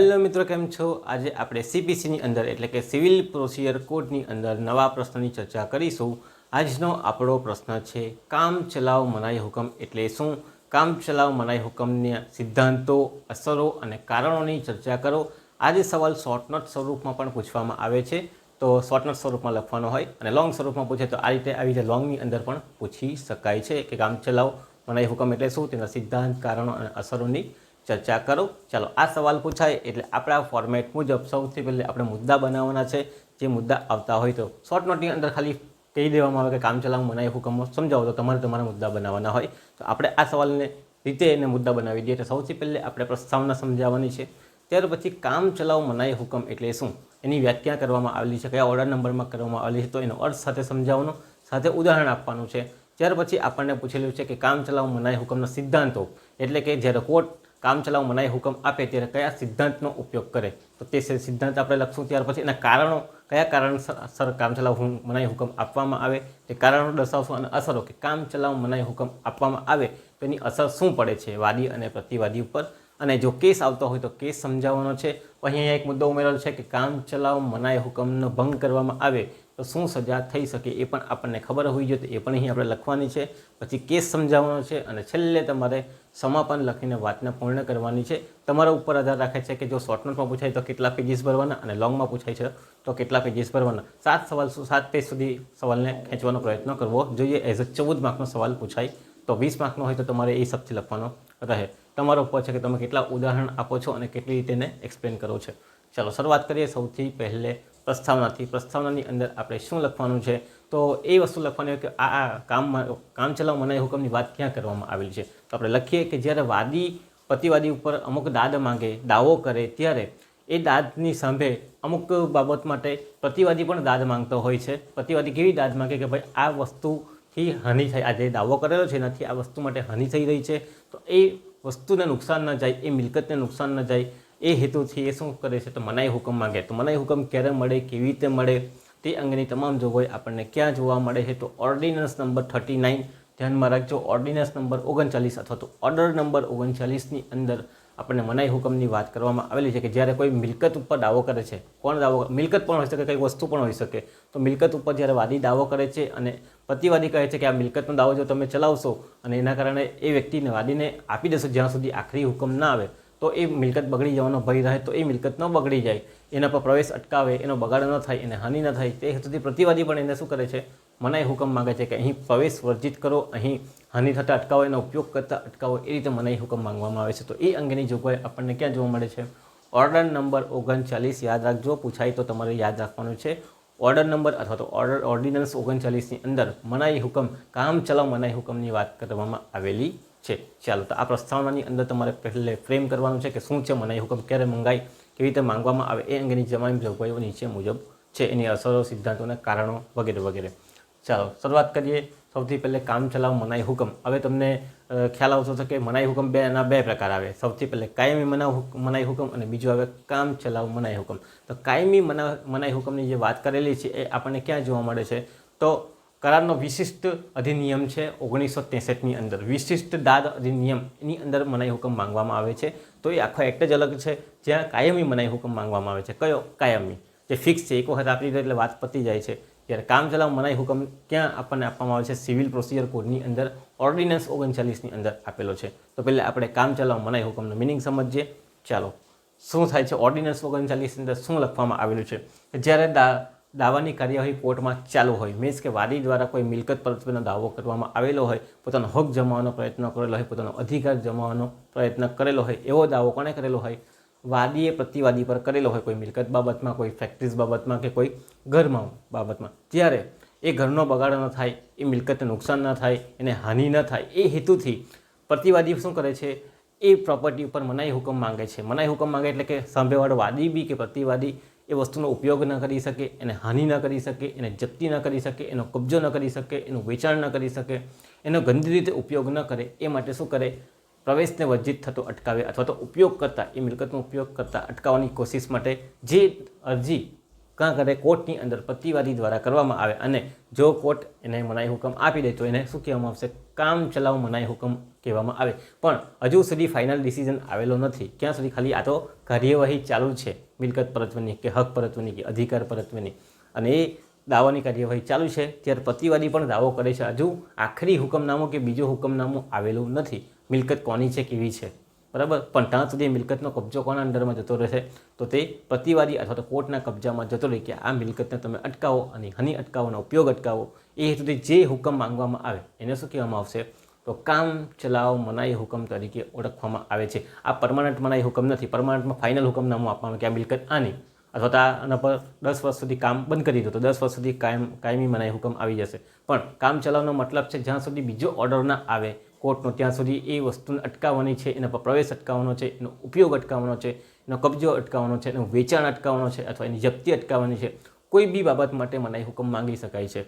Hello મિત્રો, કેમ છો? આજે આપણે સીપીસીની અંદર એટલે કે સિવિલ પ્રોસિજર કોડની અંદર નવા પ્રશ્નની ચર્ચા કરીશું. આજનો આપણો પ્રશ્ન છે કામ ચલાવ મનાઈ હુકમ એટલે શું? કામ ચલાવ મનાઈ હુકમના સિદ્ધાંતો, અસરો અને કારણોની ચર્ચા કરો. આજે સવાલ શોર્ટનોટ સ્વરૂપમાં પણ પૂછવામાં આવે છે, તો શોર્ટનોટ સ્વરૂપમાં લખવાનો હોય અને લોંગ સ્વરૂપમાં પૂછે તો આ રીતે લોંગની અંદર પણ પૂછી શકાય છે કે કામ ચલાવ મનાઈ હુકમ એટલે શું, તેના સિદ્ધાંત, કારણો અને અસરોની ચર્ચા કરો. ચાલો, આ સવાલ પૂછાય એટલે આપણા ફોર્મેટ મુજબ સૌથી પહેલાં આપણે મુદ્દા બનાવવાના છે. જે મુદ્દા આવતા હોય તો શોર્ટ નોટની અંદર ખાલી કહી દેવામાં આવે કે કામ ચલાવ મનાઈ હુકમો સમજાવો, તો તમારા મુદ્દા બનાવવાના હોય. તો આપણે આ સવાલને રીતે એને મુદ્દા બનાવી દઈએ. તો સૌથી પહેલાં આપણે પ્રસ્તાવના સમજાવવાની છે. ત્યાર પછી કામ ચલાવ મનાઈ હુકમ એટલે શું, એની વ્યાખ્યા કરવામાં આવેલી છે, કયા ઓર્ડર નંબરમાં કરવામાં આવેલી છે, તો એનો અર્થ સાથે સમજાવવાનો, સાથે ઉદાહરણ આપવાનું છે. ત્યાર પછી આપણને પૂછેલું છે કે કામ ચલાવ મનાઈ હુકમના સિદ્ધાંતો, એટલે કે જ્યારે કોર્ટ કામ ચલાવ મનાઈ હુકમ આપે ત્યારે કયા સિદ્ધાંતનો ઉપયોગ કરે, તો તે સિદ્ધાંત આપણે લખશું. ત્યાર પછી એના કારણો, કયા કારણસર કામ ચલાવ મનાઈ હુકમ આપવામાં આવે તે કારણો દર્શાવશું. અને અસરો, કે કામ ચલાવ મનાઈ હુકમ આપવામાં આવે તો એની અસર શું પડે છે વાદી અને પ્રતિવાદી ઉપર. અને જો કેસ આવતો હોય તો કેસ સમજાવવાનો છે. અહીંયા એક મુદ્દો ઉમેરેલો છે કે કામ ચલાવ મનાઈ હુકમનો ભંગ કરવામાં આવે તો શું સજા થઈ શકે, એ પણ આપણને ખબર હોવી જોઈએ, તો એ પણ અહીં આપણે લખવાની છે. પછી કેસ સમજાવવાનો છે અને છેલ્લે તમારે સમાપન લખીને વાતને પૂર્ણ કરવાની છે. તમારા ઉપર આધાર રાખે છે કે જો શોર્ટ નોટમાં પૂછાય તો કેટલા પેજીસ ભરવાના અને લોંગમાં પૂછાય છે તો કેટલા પેજીસ ભરવાના. 7 પેજ સુધી સવાલને ખેંચવાનો પ્રયત્ન કરવો જોઈએ. એઝ અ 14 માર્કનો સવાલ પૂછાય તો 20 માર્કનો હોય તો તમારે એ હિસાબથી લખવાનો રહે. તમારા ઉપર છે કે તમે કેટલા ઉદાહરણ આપો છો અને કેટલી રીતે એને એક્સપ્લેન કરો છો. ચાલો શરૂઆત કરીએ સૌથી પહેલે પ્રસ્તાવનાથી. પ્રસ્તાવનાની અંદર આપણે શું લખવાનું છે, તો એ વસ્તુ લખવાની હોય કે આ કામ ચલાવ મનાઈ હુકમની વાત ક્યાં કરવામાં આવેલી છે. તો આપણે લખીએ કે જ્યારે વાદી પ્રતિવાદી ઉપર અમુક દાદ માંગે, દાવો કરે, ત્યારે એ દાદની સામે અમુક બાબત માટે પ્રતિવાદી પણ દાદ માંગતો હોય છે. પ્રતિવાદી કેવી દાદ માંગે કે ભાઈ આ વસ્તુથી હાનિ થાય, આ જે દાવો કરેલો છે એનાથી આ વસ્તુ માટે હાનિ થઈ રહી છે, તો એ વસ્તુને નુકસાન ન જાય, એ મિલકતને નુકસાન ન જાય, એ હેતુથી એ શું કરે છે તો મનાઈ હુકમ માંગે. તો મનાઈ હુકમ ક્યારે મળે, કેવી રીતે મળે, તે અંગેની તમામ જોગવાઈ આપણને ક્યાં જોવા મળે છે, તો ઓર્ડિનન્સ નંબર 39, ધ્યાનમાં રાખજો, ઓર્ડિનન્સ નંબર 39 અથવા તો ઓર્ડર નંબર 39ની અંદર આપણને મનાઈ હુકમની વાત કરવામાં આવેલી છે કે જ્યારે કોઈ મિલકત ઉપર દાવો કરે છે, કોણ દાવો, મિલકત પણ હોઈ શકે, કંઈ વસ્તુ પણ હોઈ શકે, તો મિલકત ઉપર જ્યારે વાદી દાવો કરે છે અને પ્રતિવાદી કહે છે કે આ મિલકતનો દાવો જો તમે ચલાવશો અને એના કારણે એ વ્યક્તિને, વાદીને આપી દેશો જ્યાં સુધી આખરી હુકમ ના આવે, તો એ મિલકત બગડી જવાનો ભય રહે. તો એ મિલકત ન બગડી જાય, એના પર પ્રવેશ અટકાવે, એનો બગાડ ન થાય, એને હાનિ ન થાય, તે હેતુથી પ્રતિવાદી પણ એને શું કરે છે, મનાઈ હુકમ માંગે છે કે અહીં પ્રવેશ વર્જિત કરો, અહીં હાનિ થતાં અટકાવો, એનો ઉપયોગ કરતાં અટકાવો, એ રીતે મનાઈ હુકમ માંગવામાં આવે છે. તો એ અંગેની જોગવાઈ આપણને ક્યાં જોવા મળે છે? ઓર્ડર નંબર 39 યાદ રાખજો, પૂછાય તો તમારે યાદ રાખવાનું છે. ઓર્ડર નંબર અથવા તો ઓર્ડિનન્સ 39ની અંદર મનાઈ હુકમ, કામ ચલાવ મનાઈ હુકમની વાત કરવામાં આવેલી છે. ચાલો, તો આ પ્રસ્તાવનાની અંદર તમારે પહેલે ફ્રેમ કરવાનું છે કે શું છે મનાઈ હુકમ, ક્યારે મંગાય, કેવી રીતે માંગવામાં આવે, એ અંગેની તમામ જોગવાઈઓ નીચે મુજબ છે, એની અસરો, સિદ્ધાંતો અને કારણો વગેરે વગેરે. ચાલો શરૂઆત કરીએ. સૌથી પહેલે કામ ચલાવ મનાઈ હુકમ. હવે તમને ખ્યાલ આવતો કે મનાઈ હુકમ એના બે પ્રકાર આવે. સૌથી પહેલે કાયમી મનાઈ હુકમ અને બીજું આવે કામ ચલાવ મનાઈ હુકમ. તો કાયમી મનાઈ હુકમની જે વાત કરેલી છે એ આપણને ક્યાં જોવા મળે છે, તો કરારનો વિશિષ્ટ અધિનિયમ છે 1963ની અંદર, વિશિષ્ટ દાદ અધિનિયમ, એની અંદર મનાઈ હુકમ માંગવામાં આવે છે. તો એ આખો એક્ટ જ અલગ છે જ્યાં કાયમી મનાઈ હુકમ માંગવામાં આવે છે. કયો? કાયમી, જે ફિક્સ છે, એક વખત આપી દો એટલે વાત પતી જાય છે. ત્યારે કામ ચલાવ મનાઈ હુકમ ક્યાં આપણને આપવામાં આવે છે? સિવિલ પ્રોસિજર કોડની અંદર ઓર્ડિનન્સ 39ની અંદર આપેલો છે. તો પહેલાં આપણે કામ ચલાવ મનાઈ હુકમનો મિનિંગ સમજીએ. ચાલો, શું થાય છે? ઓર્ડિનન્સ 39ની અંદર શું લખવામાં આવેલું છે કે જ્યારે દાવાની કાર્યવાહી કોર્ટમાં ચાલુ હોય, મીન્સ કે વાદી દ્વારા કોઈ મિલકત પરત્વેનો દાવો કરવામાં આવેલો હોય, પોતાનો હક જમાવવાનો પ્રયત્ન કરેલો હોય, પોતાનો અધિકાર જમાવવાનો પ્રયત્ન કરેલો હોય, એવો દાવો કોણે કરેલો હોય? વાદીએ પ્રતિવાદી પર કરેલો હોય, કોઈ મિલકત બાબતમાં, કોઈ ફેક્ટરીઝ બાબતમાં કે કોઈ ઘરમાં બાબતમાં. ત્યારે એ ઘરનો બગાડ ન થાય, એ મિલકતને નુકસાન ન થાય, એને હાનિ ન થાય, એ હેતુથી પ્રતિવાદી શું કરે છે? એ પ્રોપર્ટી ઉપર મનાઈ હુકમ માંગે છે. મનાઈ હુકમ માંગે એટલે કે સામેવાળો વાદી બી કે પ્રતિવાદી એ વસ્તુનો ઉપયોગ ન કરી શકે, એને હાનિ ન કરી શકે, એને જપ્તી ન કરી શકે, એનો કબજો ન કરી શકે, એનું વેચાણ ન કરી શકે, એનો ગંદી રીતે ઉપયોગ ન કરે, એ માટે શું કરે? પ્રવેશને વર્જિત થતો અટકાવે, અથવા તો ઉપયોગ કરતાં, એ મિલકતનો ઉપયોગ કરતાં અટકાવવાની કોશિશ માટે જે અરજી કાં કરે કોર્ટની અંદર પ્રતિવાદી દ્વારા કરવામાં આવે અને જો કોર્ટ એને મનાઈ હુકમ આપી દે તો એને શું કહેવામાં આવશે? કામ ચલાઉ મનાઈ હુકમ કહેવામાં આવે. પણ હજુ સુધી ફાઇનલ ડિસિઝન આવેલો નથી. ક્યાં સુધી? ખાલી આ તો કાર્યવાહી ચાલુ છે મિલકત પરત્વની કે હક પરત્વની કે અધિકાર પરત્વની, અને એ દાવાની કાર્યવાહી ચાલુ છે. ત્યારે પ્રતિવાદી પણ દાવો કરે છે. હજુ આખરી હુકમનામું કે બીજો હુકમનામું આવેલું નથી મિલકત કોની છે કેવી છે, બરાબર. પણ ત્યાં સુધી મિલકતનો કબજો કોના અંડરમાં જતો રહેશે? તો તે પ્રતિવાદી અથવા તો કોર્ટના કબજામાં જતો રહે કે આ મિલકતને તમે અટકાવો અને હની અટકાવોનો ઉપયોગ અટકાવો. એ હેતુથી જે હુકમ માંગવામાં આવે એને શું કહેવામાં આવશે? તો કામ ચલાવ મનાઈ હુકમ તરીકે ઓળખવામાં આવે છે. આ પરમાનન્ટ મનાઈ હુકમ નથી. પરમાનન્ટમાં ફાઇનલ હુકમનામું આપવામાં કે આ મિલકત આની અથવા તો આના પર 10 વર્ષ સુધી કામ બંધ કરી દો તો 10 વર્ષ સુધી કાયમી મનાઈ હુકમ આવી જશે. પણ કામ ચલાવવાનો મતલબ છે જ્યાં સુધી બીજો ઓર્ડર ના આવે કોર્ટનો ત્યાં સુધી એ વસ્તુને અટકાવવાની છે, એના પર પ્રવેશ અટકાવવાનો છે, એનો ઉપયોગ અટકાવવાનો છે, એનો કબજો અટકાવવાનો છે, એનું વેચાણ અટકાવવાનો છે અથવા એની જપ્તી અટકાવવાની છે. કોઈ બી બાબત માટે મનાઈ હુકમ માંગી શકાય છે.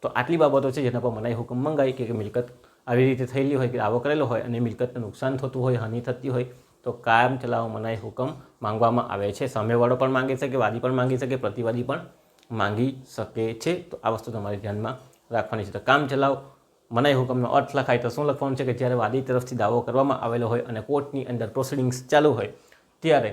તો આટલી બાબતો છે જેના પર મનાઈ હુકમ મંગાય કે મિલકત આવી રીતે થયેલી હોય કે દાવો કરેલો હોય અને મિલકતને નુકસાન થતું હોય, હાનિ થતી હોય તો કામ ચલાવ મનાઈ હુકમ માંગવામાં આવે છે. સામેવાળો પણ માંગી શકે, વાદી પણ માંગી શકે, પ્રતિવાદી પણ માંગી શકે છે. તો આ વસ્તુ તમારે ધ્યાનમાં રાખવાની છે. તો કામ ચલાવ મનાઈ હુકમનો અર્થ લખાય તો શું લખવાનું છે કે જ્યારે વાદી તરફથી દાવો કરવામાં આવેલો હોય અને કોર્ટની અંદર પ્રોસિડિંગ્સ ચાલુ હોય ત્યારે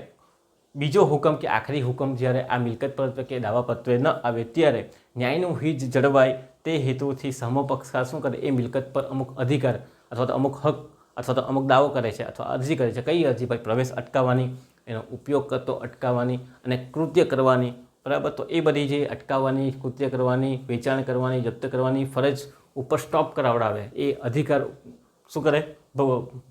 બીજો હુકમ કે આખરી હુકમ જ્યારે આ મિલકત પરત્વે કે દાવા પરત્વે ન આવે ત્યારે ન્યાયનું હિત જળવાય તે હેતુથી સમપક્ષકાર શું કરે? એ મિલકત પર અમુક અધિકાર અથવા તો અમુક હક અથવા તો અમુક દાવો કરે છે અથવા અરજી કરે છે. કઈ અરજી? ભાઈ પ્રવેશ અટકાવવાની, એનો ઉપયોગ કરતો અટકાવવાની અને કૃત્ય કરવાની, બરાબર. તો એ બધી જે અટકાવવાની, કૃત્ય કરવાની, વેચાણ કરવાની, જપ્ત કરવાની ફરજ ઉપર સ્ટોપ કરાવડાવે એ અધિકાર શું કરે?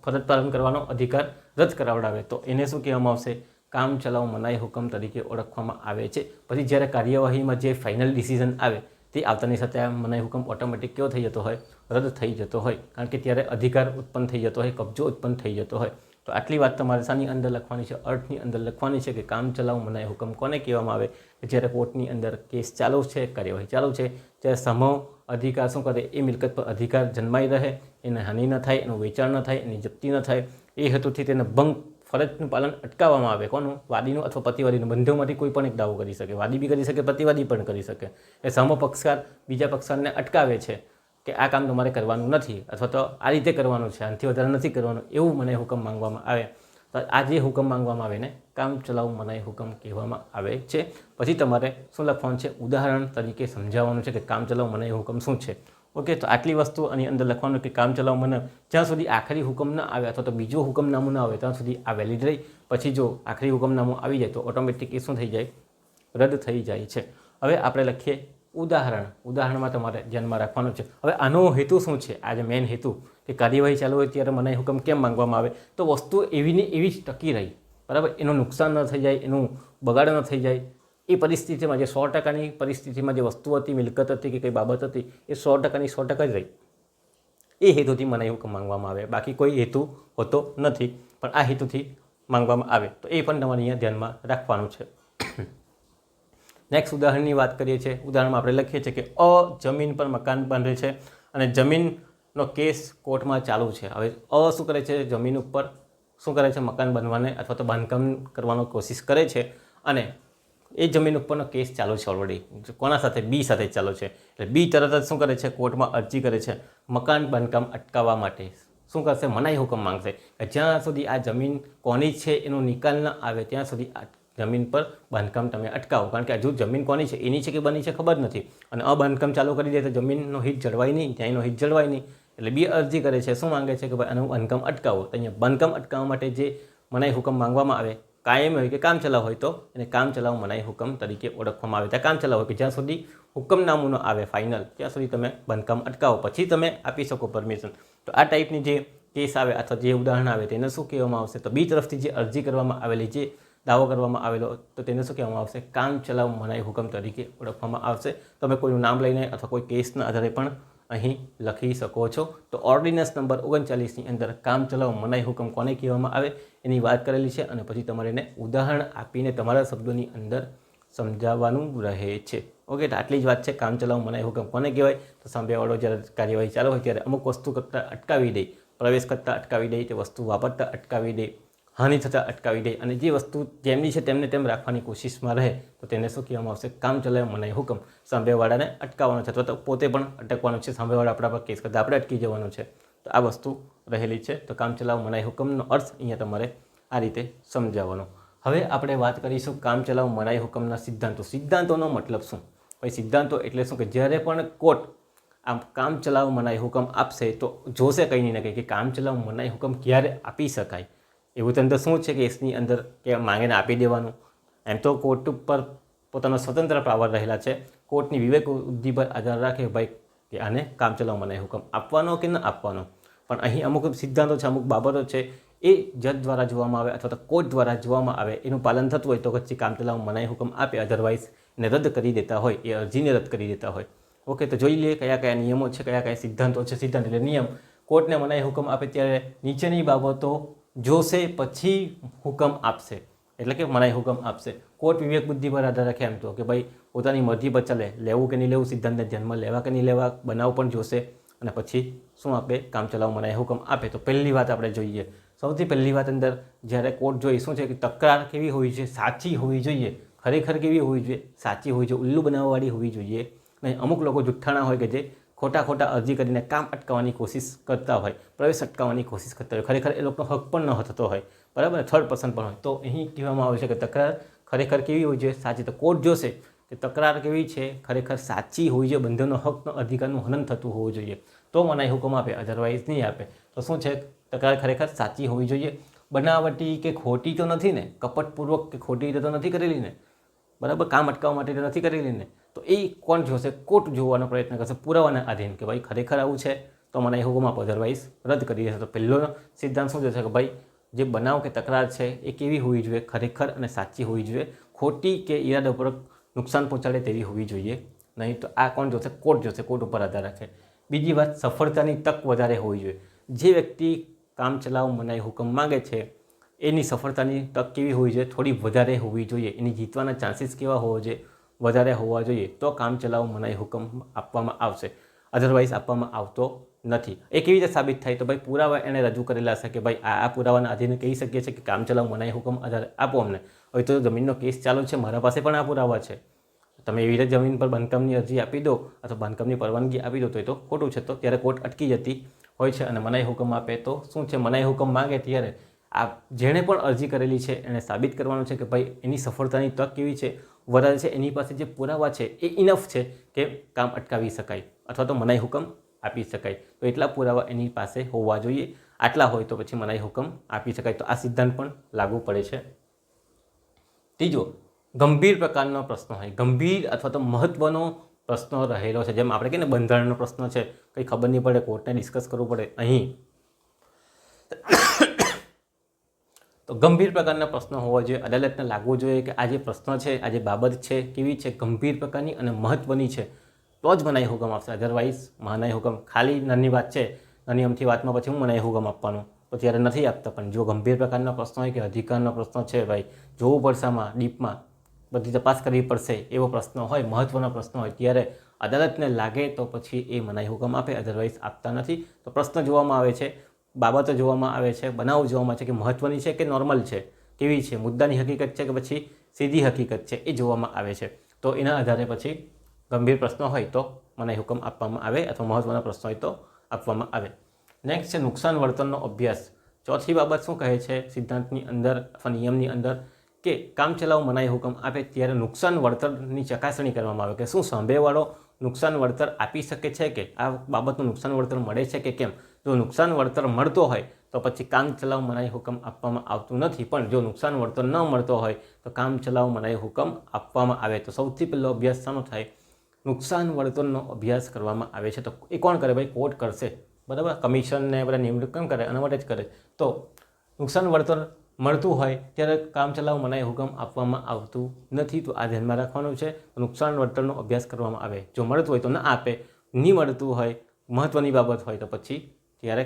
ફરજ પાલન કરવાનો અધિકાર રદ કરાવડાવે તો એને શું કહેવામાં આવશે? કામ ચલાવ મનાઈ હુકમ તરીકે ઓળખવામાં આવે છે. પછી જ્યારે કાર્યવાહીમાં જે ફાઇનલ ડિસિઝન આવે તે આવતાની સાથે આ મનાઈ હુકમ ઓટોમેટિક કેવો થઈ જતો હોય? રદ થઈ જતો હોય. કારણ કે ત્યારે અધિકાર ઉત્પન્ન થઈ જતો હોય, કબજો ઉત્પન્ન થઈ જતો હોય. તો આટલી વાત તમારે શાની અંદર લખવાની છે? અર્થની અંદર લખવાની છે કે કામ ચલાવ મનાઈ હુકમ કોને કહેવામાં આવે? કે જ્યારે કોર્ટની અંદર કેસ ચાલુ છે, કાર્યવાહી ચાલુ છે, ત્યારે સમૂહ અધિકાર શું કરે? એ મિલકત પર અધિકાર જન્માઈ રહે, એને હાનિ ન થાય, એનું વેચાણ ન થાય, એની જપ્તી ન થાય, એ હેતુથી તેને ભંગ ફરજનું પાલન અટકાવવામાં આવે. કોનું? વાદીનું અથવા પ્રતિવાદીનું. બંધોમાંથી કોઈ પણ એક દાવો કરી શકે. વાદી બી કરી શકે, પ્રતિવાદી પણ કરી શકે. એ સમપક્ષકાર બીજા પક્ષકારને અટકાવે છે કે આ કામ તમારે કરવાનું નથી અથવા તો આ રીતે કરવાનું છે, આનાથી વધારે નથી કરવાનું, એવું મને હુકમ માંગવામાં આવે. તો આ જે હુકમ માંગવામાં આવે ને કામ ચલાવ મનાઈ હુકમ કહેવામાં આવે છે. પછી તમારે શું લખવાનું છે? ઉદાહરણ તરીકે સમજાવવાનું છે કે કામ ચલાવ મનાઈ હુકમ શું છે. ઓકે, તો આટલી વસ્તુ આની અંદર લખવાનું કે કામ ચલાવ મનાઈ જ્યાં સુધી આખરી હુકમ ન આવે અથવા તો બીજો હુકમનામું ન આવે ત્યાં સુધી આ વેલિડ રહી. પછી જો આખરી હુકમનામું આવી જાય તો ઓટોમેટિક એ શું થઈ જાય? રદ થઈ જાય છે. હવે આપણે લખીએ ઉદાહરણ. ઉદાહરણમાં તમારે ધ્યાનમાં રાખવાનું છે. હવે આનો હેતુ શું છે? આ જે મેઇન હેતુ કે કાર્યવાહી ચાલુ હોય ત્યારે મનાઈ હુકમ કેમ માંગવામાં આવે? તો વસ્તુ એવી ને એવી જ ટકી રહી, બરાબર. એનું નુકસાન ન થઈ જાય, એનું બગાડ ન થઈ જાય. એ પરિસ્થિતિમાં જે 100%ની પરિસ્થિતિમાં જે વસ્તુ હતી, મિલકત હતી કે કઈ બાબત હતી એ 100%ની 100% જ રહી. એ હેતુથી મનાઈ હુકમ માંગવામાં આવે. બાકી કોઈ હેતુ હોતો નથી, પણ આ હેતુથી માંગવામાં આવે. તો એ પણ તમારે અહીંયા ધ્યાનમાં રાખવાનું છે. નેક્સ્ટ ઉદાહરણની વાત કરીએ છીએ. ઉદાહરણમાં આપણે લખીએ છીએ કે જમીન પર મકાન બાંધે છે અને જમીનનો કેસ કોર્ટમાં ચાલુ છે. હવે શું કરે છે? જમીન ઉપર શું કરે છે? મકાન બાંધવાને અથવા તો બાંધકામ કરવાનો કોશિશ કરે છે અને એ જમીન ઉપરનો કેસ ચાલુ છે ઓલરેડી. કોના સાથે? બી સાથે ચાલુ છે. એટલે બી તરત જ શું કરે છે? કોર્ટમાં અરજી કરે છે મકાન બાંધકામ અટકાવવા માટે. શું કરશે? મનાઈ હુકમ માંગશે કે જ્યાં સુધી આ જમીન કોની છે એનો નિકાલ ન આવે ત્યાં સુધી આ જમીન પર બાંધકામ તમે અટકાવો. કારણ કે હજુ જમીન કોની છે, એની છે કે બની છે ખબર નથી, અને બાંધકામ ચાલુ કરી દે તો જમીનનો હિત જળવાય નહીં, ત્યાંનો હિત જળવાય નહીં. એટલે બી અરજી કરે છે. શું માંગે છે? કે ભાઈ આનું બાંધકામ અટકાવો. તો અહીંયા બાંધકામ અટકાવવા માટે જે મનાઈ હુકમ માંગવામાં આવે, કાયમ હોય કે કામ ચલાવ હોય તો એને કામ ચલાવ મનાઈ હુકમ તરીકે ઓળખવામાં આવે. ત્યાં કામ ચલાવ હોય કે જ્યાં સુધી હુકમનામું ન આવે ફાઇનલ ત્યાં સુધી તમે બાંધકામ અટકાવો, પછી તમે આપી શકો પરમિશન. તો આ ટાઈપની જે કેસ આવે અથવા જે ઉદાહરણ આવે તેને શું કહેવામાં આવશે? તો બી તરફથી જે અરજી કરવામાં આવેલી, જે દાવો કરવામાં આવેલો, તો તેને શું કહેવામાં આવશે? કામ ચલાવ મનાઈ હુકમ તરીકે ઓળખવામાં આવશે. તમે કોઈનું નામ લઈને અથવા કોઈ કેસના આધારે પણ અહીં લખી શકો છો. તો ઓર્ડિનન્સ નંબર 39ની અંદર કામ ચલાવ મનાઈ હુકમ કોને કહેવામાં આવે એની વાત કરેલી છે અને પછી તમારે એને ઉદાહરણ આપીને તમારા શબ્દોની અંદર સમજાવવાનું રહે છે. ઓકે, તો આટલી જ વાત છે. કામ ચલાવ મનાઈ હુકમ કોને કહેવાય? તો સામેવાળો જ્યારે કાર્યવાહી ચાલુ હોય ત્યારે અમુક વસ્તુ કરતાં અટકાવી દે, પ્રવેશ કરતાં અટકાવી દે, તે વસ્તુ વાપરતા અટકાવી દે, હાનિ થતાં અટકાવી દે અને જે વસ્તુ જેમની છે તેમને તેમ રાખવાની કોશિશમાં રહે તો તેને શું કહેવામાં આવશે? કામ ચલાવ મનાઈ હુકમ. સામેવાળાને અટકાવવાનો છે અથવા તો પોતે પણ અટકવાનો છે, સામેવાળા આપણા પર કેસ કરતા આપણે અટકી જવાનું છે. તો આ વસ્તુ રહેલી છે. તો કામ ચલાવ મનાઈ હુકમનો અર્થ અહીંયા તમારે આ રીતે સમજાવવાનો. હવે આપણે વાત કરીશું કામ ચલાવ મનાઈ હુકમના સિદ્ધાંતો. સિદ્ધાંતોનો મતલબ શું? ભાઈ સિદ્ધાંતો એટલે શું કે જ્યારે પણ કોર્ટ આમ કામ ચલાવ મનાઈ હુકમ આપશે તો જોશે કંઈ નહીં ને કંઈ કે કામ ચલાવ મનાઈ હુકમ ક્યારે આપી શકાય. એવું તો અંદર શું છે કે કેસની અંદર કે માંગીને આપી દેવાનું. એમ તો કોર્ટ ઉપર પોતાનો સ્વતંત્ર પાવર રહેલા છે. કોર્ટની વિવેક બુદ્ધિ પર આધાર રાખે ભાઈ કે આને કામ ચલાવ મનાઈ હુકમ આપવાનો કે ન આપવાનો. પણ અહીં અમુક સિદ્ધાંતો છે, અમુક બાબતો છે એ જજ દ્વારા જોવામાં આવે અથવા તો કોર્ટ દ્વારા જોવામાં આવે, એનું પાલન થતું હોય તો પછી કામ ચલાવ મનાઈ હુકમ આપે, અધરવાઇઝ એને રદ કરી દેતા હોય, એ અરજીને રદ કરી દેતા હોય. ઓકે, તો જોઈ લઈએ કયા કયા નિયમો છે, કયા કયા સિદ્ધાંતો છે. સિદ્ધાંત એટલે નિયમ. કોર્ટને મનાઈ હુકમ આપે ત્યારે નીચેની બાબતો જોશે પછી હુકમ આપશે, એટલે કે મનાઈ હુકમ આપશે. કોર્ટ વિવેક બુદ્ધિ પર આધાર રાખે એમ તો કે ભાઈ પોતાની મરજી પર ચાલે, લેવું કે નહીં લેવું, સિદ્ધાંતને ધ્યાનમાં લેવા કે નહીં લેવા, બનાવ પણ જોશે અને પછી શું આપે? કામ ચલાવ મનાઈ હુકમ આપે. તો પહેલી વાત આપણે જોઈએ. સૌથી પહેલી વાત અંદર જ્યારે કોર્ટ જોઈ શું છે કે તકરાર કેવી હોવી જોઈએ? સાચી હોવી જોઈએ. ખરેખર કેવી હોવી જોઈએ? સાચી હોવી જોઈએ. ઉલ્લુ બનાવવાવાળી હોવી જોઈએ નહીં. અમુક લોકો જુઠ્ઠાણા હોય કે જે ખોટા અરજી કરીને કામ અટકાવવાની કોશિશ કરતા હોય, પ્રવેશ અટકાવવાની કોશિશ કરતા હોય, ખરેખર એ લોકોનો હક પણ ન થતો હોય, બરાબર, થર્ડ પર્સન પણ હોય. તો અહીં કહેવામાં આવે છે કે તકરાર ખરેખર કેવી હોવી જોઈએ? સાચી. તો કોર્ટ જોશે કે તકરાર કેવી છે? ખરેખર સાચી હોવી જોઈએ. બંધારણનો હકનો અધિકારનું હનન થતું હોવું જોઈએ તો મનાઈ હુકમ આપે, અધરવાઇઝ નહીં આપે. તો શું છે? તકરાર ખરેખર સાચી હોવી જોઈએ. બનાવટી કે ખોટી તો નથી ને? કપટપૂર્વક કે ખોટી રીતે તો નથી કરેલી ને? બરાબર, કામ અટકાવવા માટે તો નથી કરેલી ને? તો એ કોણ જોશે? કોર્ટ જોવાનો પ્રયત્ન કરશે પુરાવાના આધીન કે ભાઈ ખરેખર આવું છે તો મનાઈ હુકમ આપો, અધરવાઇઝ રદ કરી દેશે. તો પહેલો સિદ્ધાંત શું જશે કે ભાઈ જે બનાવ કે તકરાર છે એ કેવી હોવી જોઈએ? ખરેખર અને સાચી હોવી જોઈએ. ખોટી કે ઈરાદાપૂર્વક નુકસાન પહોંચાડે તેવી હોવી જોઈએ નહીં. તો આ કોણ જોશે? કોર્ટ જોશે. કોર્ટ ઉપર આધાર રાખે. બીજી વાત, સફળતાની તક વધારે હોવી જોઈએ. જે વ્યક્તિ કામ ચલાવ મનાઈ હુકમ માગે છે એની સફળતાની તક કેવી હોવી જોઈએ? થોડી વધારે હોવી જોઈએ. એની જીતવાના ચાન્સીસ કેવા હોવા જોઈએ? વધારે હોવા જોઈએ. તો કામ ચલાવ મનાઈ હુકમ આપવામાં આવશે, અધરવાઇઝ આપવામાં આવતો નથી. એ કેવી રીતે સાબિત થાય? તો ભાઈ પુરાવા એણે રજૂ કરેલા હશે કે ભાઈ આ પુરાવાના આધીને કહી શકીએ છીએ કે કામ ચલાવ મનાઈ હુકમ આધાર આપો અમને. હવે તો જમીનનો કેસ ચાલુ છે, મારા પાસે પણ આ પુરાવા છે. તમે એવી રીતે જમીન પર બાંધકામની અરજી આપી દો અથવા બાંધકામની પરવાનગી આપી દો તો એ તો ખોટું છે. તો ત્યારે કોર્ટ અટકી જતી હોય છે અને મનાઈ હુકમ આપે તો શું છે? મનાઈ હુકમ માંગે ત્યારે આ જેણે પણ અરજી કરેલી છે એણે સાબિત કરવાનું છે કે ભાઈ એની સફળતાની તક કેવી છે? વધારે છે. એની પાસે જે પુરાવા છે એ ઇનફ છે કે કામ અટકાવી શકાય અથવા તો મનાઈ હુકમ આપી શકાય. તો એટલા પુરાવા એની પાસે હોવા જોઈએ. આટલા હોય તો પછી મનાઈ હુકમ આપી શકાય. તો આ સિદ્ધાંત પણ લાગુ પડે છે. ત્રીજો, ગંભીર પ્રકારનો પ્રશ્ન હોય, ગંભીર અથવા તો મહત્વનો પ્રશ્ન રહેલો છે. જેમ આપણે કહીએ ને બંધારણનો પ્રશ્ન છે, કંઈ ખબર નહીં પડે, કોર્ટને ડિસ્કસ કરવું પડે. અહીં તો ગંભીર પ્રકારના પ્રશ્નો હોવા જોઈએ. અદાલતને લાગવું જોઈએ કે આ જે પ્રશ્ન છે, આ જે બાબત છે કેવી છે? ગંભીર પ્રકારની અને મહત્વની છે તો જ મનાઈ હુકમ આપશે. અધરવાઇઝ મનાઈ હુકમ ખાલી નાની વાત છે, નાની અમથી વાતમાં પછી હું મનાઈ હુકમ આપવાનું તો ત્યારે નથી આપતા. પણ જો ગંભીર પ્રકારના પ્રશ્નો હોય કે અધિકારનો પ્રશ્ન છે, ભાઈ જોવું પડશે આમાં ડીપમાં, બધી તપાસ કરવી પડશે એવો પ્રશ્ન હોય, મહત્વનો પ્રશ્ન હોય, ત્યારે અદાલતને લાગે તો પછી એ મનાઈ હુકમ આપે, અધરવાઇઝ આપતા નથી. તો પ્રશ્ન જોવામાં આવે છે, બાબતો જોવામાં આવે છે, બનાવ જોવામાં છે કે મહત્વની છે કે નોર્મલ છે, કેવી છે, મુદ્દાની હકીકત છે કે પછી સીધી હકીકત છે, એ જોવામાં આવે છે. તો એના આધારે પછી ગંભીર પ્રશ્નો હોય તો મનાઈ હુકમ આપવામાં આવે અથવા મહત્વના પ્રશ્નો હોય તો આપવામાં આવે. નેક્સ્ટ છે નુકસાન વળતરનો અભ્યાસ. ચોથી બાબત શું કહે છે સિદ્ધાંતની અંદર અથવા નિયમની અંદર કે કામચલાઉ મનાઈ હુકમ આપે ત્યારે નુકસાન વળતરની ચકાસણી કરવામાં આવે કે શું સામેવાળો નુકસાન વળતર આપી શકે છે કે આ બાબતનું નુકસાન વળતર મળે છે કે કેમ. જો નુકસાન વળતર મળતો હોય તો પછી કામચલાઉ મનાઈ હુકમ આપવામાં આવતું નથી. પણ જો નુકસાન વળતર ન મળતો હોય તો કામચલાઉ મનાઈ હુકમ આપવામાં આવે. તો સૌથી પહેલો અભ્યાસ શાનો થાય? નુકસાન વળતરનો અભ્યાસ કરવામાં આવે છે. તો એ કોણ કરે? ભાઈ કોર્ટ કરશે, બરાબર. કમિશનને બધા નિમણૂક કેમ કરે? આના માટે જ કરે. તો નુકસાન વળતર મળતું હોય ત્યારે કામચલાઉ મનાઈ હુકમ આપવામાં આવતું નથી. તો આ ધ્યાનમાં રાખવાનું છે. નુકસાન વળતરનો અભ્યાસ કરવામાં આવે. જો મળતું હોય તો ન આપે, નહીં મળતું હોય, મહત્વની બાબત હોય તો પછી ત્યારે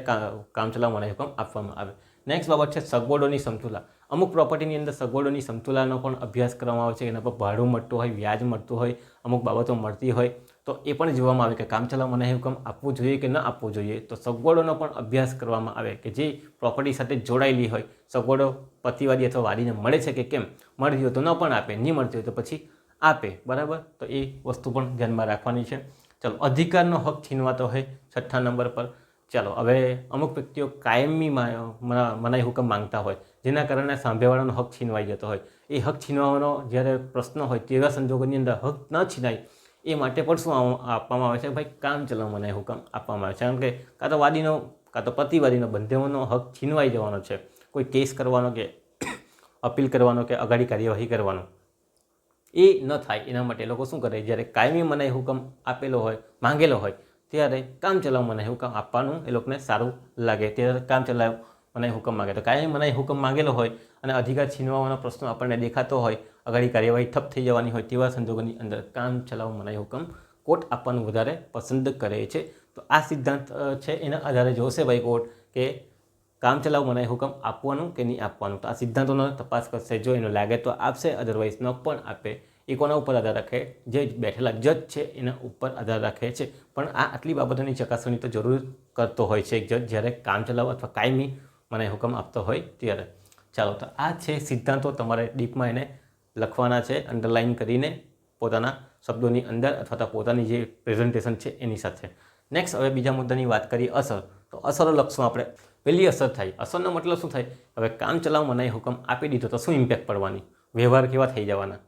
કામચલાઉ મનાઈ હુકમ આપવામાં આવે. નેક્સ્ટ બાબત છે સગવડોની સમતુલા. અમુક પ્રોપર્ટીની અંદર સગવડોની સમતુલાનો પણ અભ્યાસ કરવામાં આવે છે. એના પર ભાડું મળતું હોય, વ્યાજ મળતું હોય, અમુક બાબતો મળતી હોય તો એ પણ જોવામાં આવે કે કામચલાઉ મનાઈ હુકમ આપવું જોઈએ કે ન આપવું જોઈએ. તો સગવડોનો પણ અભ્યાસ કરવામાં આવે કે જે પ્રોપર્ટી સાથે જોડાયેલી હોય, સગવડો પ્રતિવાદી અથવા વાદીને મળે છે કે કેમ, મળતી હોય તો ન પણ આપે, નહીં મળતી હોય તો પછી આપે. બરાબર, તો એ વસ્તુ પણ ધ્યાનમાં રાખવાની છે. ચાલો, અધિકારનો હક છીનવાતો હોય 6થા નંબર પર. ચાલો, હવે અમુક વ્યક્તિઓ કાયમી મનાઈ હુકમ માંગતા હોય, જેના કારણે સાંભેવાળાનો હક છીનવાઈ જતો હોય. એ હક છીનવાનો જ્યારે પ્રશ્ન હોય તેવા સંજોગોની અંદર હક ન છીનાય એ માટે પણ શું આપવામાં આવે છે, ભાઈ કામચલાઉ મનાઈ હુકમ આપવામાં આવે છે. કારણ કે કાં તો વાદીનો કાં તો પ્રતિવાદીનો બંનેનો હક છીનવાઈ જવાનો છે. કોઈ કેસ કરવાનો કે અપીલ કરવાનો કે અગાડી કાર્યવાહી કરવાનો એ ન થાય એના માટે લોકો શું કરે, જ્યારે કાયમી મનાઈ હુકમ આપેલો હોય, માંગેલો હોય, ત્યારે કામચલાઉ મનાઈ હુકમ આપવાનું એ લોકોને સારું લાગે, ત્યારે કામચલાઉ મનાઈ હુકમ માંગે. તો કાયમી મનાઈ હુકમ માંગેલો હોય અને અધિકાર છીનવાનો પ્રશ્ન આપણને દેખાતો હોય, અગાડી કાર્યવાહી ઠપ થઈ જવાની હોય, તેવા સંજોગોની અંદર કામચલાઉ મનાઈ હુકમ કોર્ટ આપવાનું વધારે પસંદ કરે છે. તો આ સિદ્ધાંત છે, એના આધારે જોશે ભાઈ કોર્ટ કે કામચલાઉ મનાઈ હુકમ આપવાનું કે નહીં આપવાનું. તો આ સિદ્ધાંતોનો તપાસ કરશે, જો એનો લાગે તો આપશે, અધરવાઇઝ ન પણ આપે. એ કોના ઉપર આધાર રાખે, જે બેઠેલા જજ છે એના ઉપર આધાર રાખે છે. પણ આટલી બાબતોની ચકાસણી તો જરૂર કરતો હોય છે એક જજ, જ્યારે કામચલાઉ અથવા કાયમી મનાઈ હુકમ આપતો હોય ત્યારે. ચાલો, તો આ છે સિદ્ધાંતો, તમારે ડીપમાં એને લખવાના છે અંડરલાઇન કરીને પોતાના શબ્દોની અંદર અથવા તો પોતાની જે પ્રેઝન્ટેશન છે એની સાથે. નેક્સ્ટ, હવે બીજા મુદ્દાની વાત કરીએ, અસર. તો અસરો લખશું આપણે. પહેલી અસર થાય, અસરનો મતલબ શું થાય, હવે કામચલાઉ મનાઈ હુકમ આપી દીધો તો શું ઇમ્પેક્ટ પડવાની, વ્યવહાર કેવા થઈ જવાના